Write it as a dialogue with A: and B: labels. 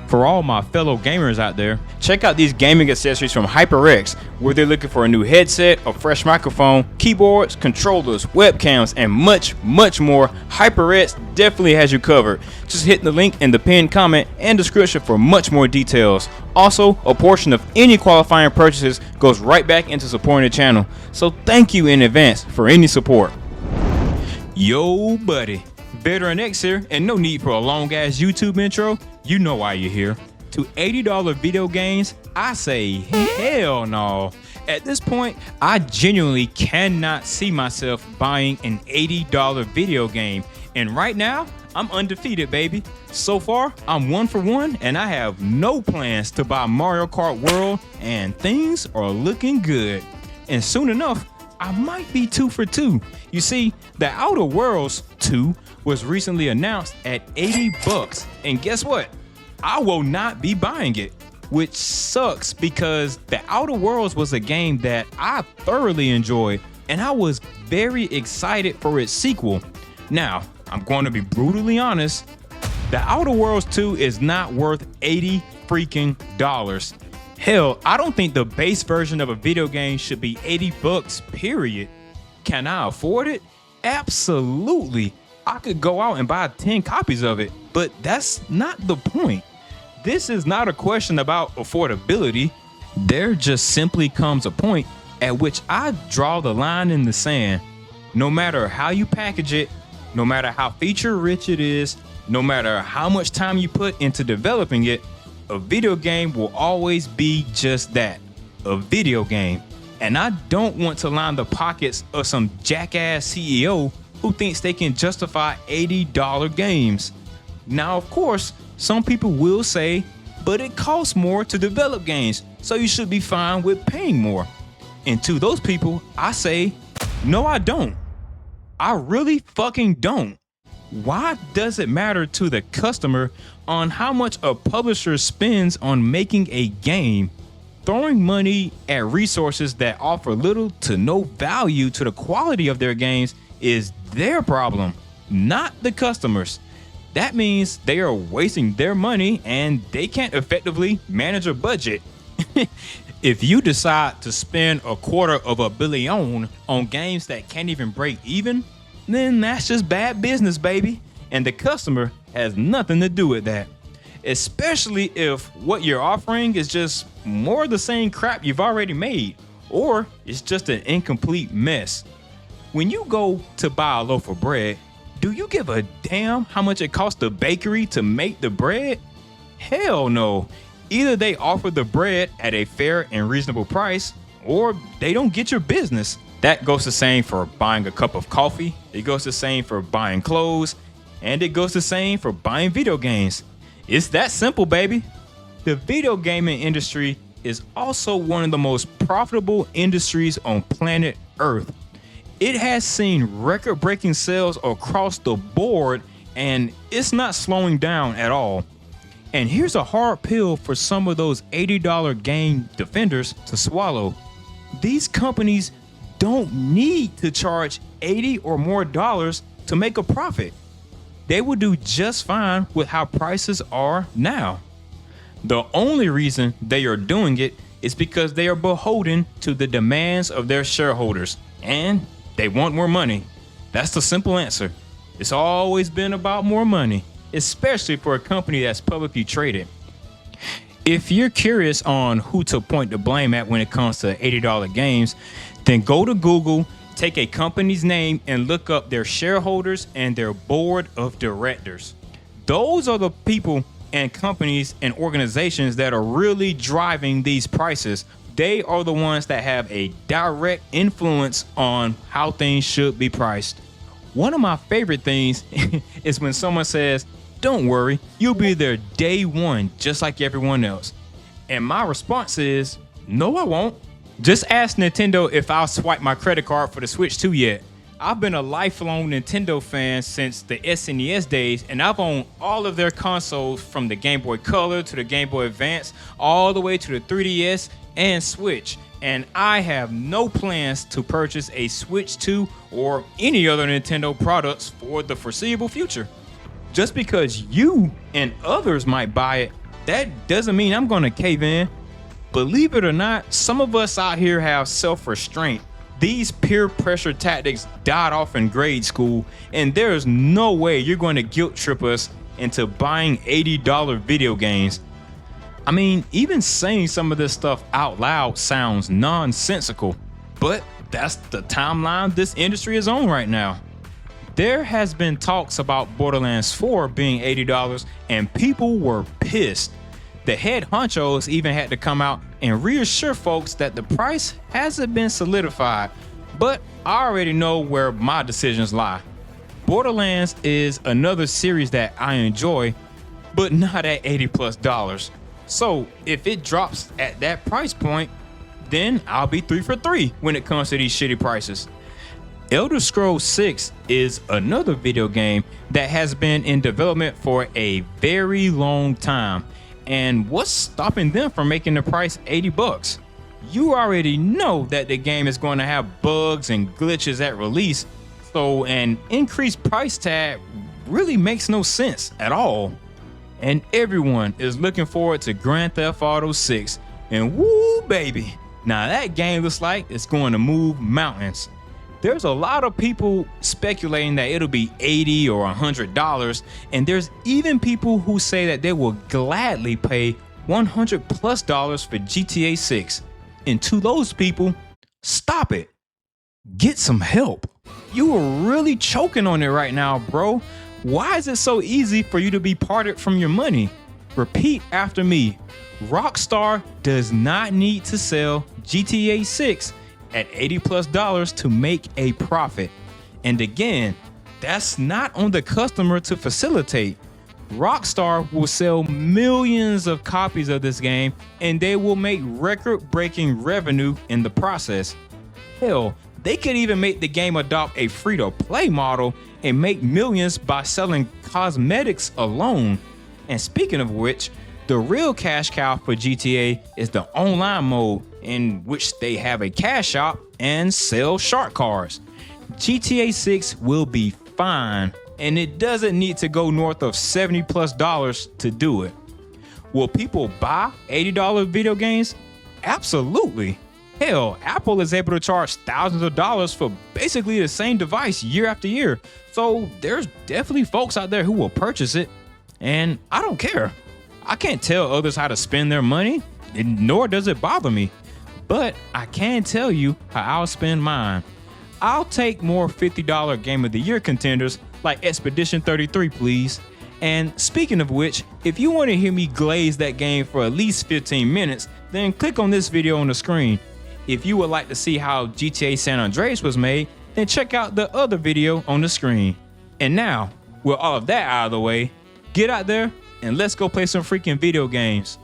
A: For all my fellow gamers out there, check out these gaming accessories from HyperX. Whether they're looking for a new headset, a fresh microphone, keyboards, controllers, webcams, and much more, HyperX definitely has you covered. Just hit the link in the pinned comment and description for much more details. Also, a portion of any qualifying purchases goes right back into supporting the channel. So thank you in advance for any support. Yo buddy, Veteran X here, and no need for a long ass YouTube intro. You know why you're here. To $80 video games, I say hell no. At this point, I genuinely cannot see myself buying an $80 video game. And right now, I'm undefeated, baby. So far, I'm 1 for 1, and I have no plans to buy Mario Kart World, and things are looking good. And soon enough, I might be 2 for 2. You see, The Outer Worlds 2 was recently announced at $80, and guess what? I will not be buying it, which sucks because The Outer Worlds was a game that I thoroughly enjoyed, and I was very excited for its sequel. Now, I'm going to be brutally honest, The Outer Worlds 2 is not worth $80 freaking dollars. Hell, I don't think the base version of a video game should be $80, period. Can I afford it? Absolutely. I could go out and buy 10 copies of it, but that's not the point. This is not a question about affordability. There just simply comes a point at which I draw the line in the sand. No matter how you package it, no matter how feature rich it is, no matter how much time you put into developing it, a video game will always be just that, a video game. And I don't want to line the pockets of some jackass CEO who thinks they can justify $80 games. Now, of course, some people will say, but it costs more to develop games, so you should be fine with paying more. And to those people, I say, no, I don't. I really fucking don't. Why does it matter to the customer on how much a publisher spends on making a game? Throwing money at resources that offer little to no value to the quality of their games is their problem, not the customers. That means they are wasting their money and they can't effectively manage a budget. If you decide to spend $250 million on games that can't even break even, then that's just bad business, baby. And the customer has nothing to do with that. Especially if what you're offering is just more of the same crap you've already made, or it's just an incomplete mess. When you go to buy a loaf of bread, do you give a damn how much it costs the bakery to make the bread? Hell no. Either they offer the bread at a fair and reasonable price, or they don't get your business. That goes the same for buying a cup of coffee, it goes the same for buying clothes, and it goes the same for buying video games. It's that simple, baby. The video gaming industry is also one of the most profitable industries on planet Earth. It has seen record-breaking sales across the board, and it's not slowing down at all. And here's a hard pill for some of those $80 game defenders to swallow. These companies don't need to charge $80 or more to make a profit. They will do just fine with how prices are now. The only reason they are doing it is because they are beholden to the demands of their shareholders, and they want more money. That's the simple answer. It's always been about more money, especially for a company that's publicly traded. If you're curious on who to point the blame at when it comes to $80 games, then go to Google, take a company's name, and look up their shareholders and their board of directors. Those are the people and companies and organizations that are really driving these prices. They are the ones that have a direct influence on how things should be priced. One of my favorite things is when someone says, "Don't worry, you'll be there day one just like everyone else." And my response is, no, I won't. Just ask Nintendo if I'll swipe my credit card for the Switch 2 yet. I've been a lifelong Nintendo fan since the SNES days, and I've owned all of their consoles from the Game Boy Color to the Game Boy Advance, all the way to the 3DS and Switch. And I have no plans to purchase a Switch 2 or any other Nintendo products for the foreseeable future. Just because you and others might buy it that doesn't mean I'm gonna cave in. Believe it or not, some of us out here have self-restraint. These peer pressure tactics died off in grade school, and there is no way you're going to guilt trip us into buying $80 video games. I mean, even saying some of this stuff out loud sounds nonsensical, but that's the timeline this industry is on right now. There has been talks about Borderlands 4 being $80, and people were pissed. The head honchos even had to come out and reassure folks that the price hasn't been solidified, but I already know where my decisions lie. Borderlands is another series that I enjoy, but not at $80+. So if it drops at that price point, then I'll be 3 for 3 when it comes to these shitty prices. Elder Scrolls 6 is another video game that has been in development for a very long time. And what's stopping them from making the price $80? You already know that the game is going to have bugs and glitches at release, so an increased price tag really makes no sense at all. And everyone is looking forward to Grand Theft Auto 6, and woo baby, now that game looks like it's going to move mountains. There's a lot of people speculating that it'll be $80 or $100, and there's even people who say that they will gladly pay $100+ for GTA 6. And to those people, stop it. Get some help. You are really choking on it right now, bro. Why is it so easy for you to be parted from your money? Repeat after me. Rockstar does not need to sell GTA 6 at $80+ to make a profit. And again, that's not on the customer to facilitate. Rockstar will sell millions of copies of this game, and they will make record-breaking revenue in the process. Hell, they could even make the game adopt a free-to-play model and make millions by selling cosmetics alone. And speaking of which, the real cash cow for GTA is the online mode, in which they have a cash shop and sell shark cars. GTA 6 will be fine, and it doesn't need to go north of $70+ to do it. Will people buy $80 video games? Absolutely. Hell, Apple is able to charge thousands of dollars for basically the same device year after year. So there's definitely folks out there who will purchase it, and I don't care. I can't tell others how to spend their money, and nor does it bother me. But I can tell you how I'll spend mine. I'll take more $50 Game of the Year contenders like Expedition 33, please. And speaking of which, if you want to hear me glaze that game for at least 15 minutes, then click on this video on the screen. If you would like to see how GTA San Andreas was made, then check out the other video on the screen. And now, with all of that out of the way, get out there and let's go play some freaking video games.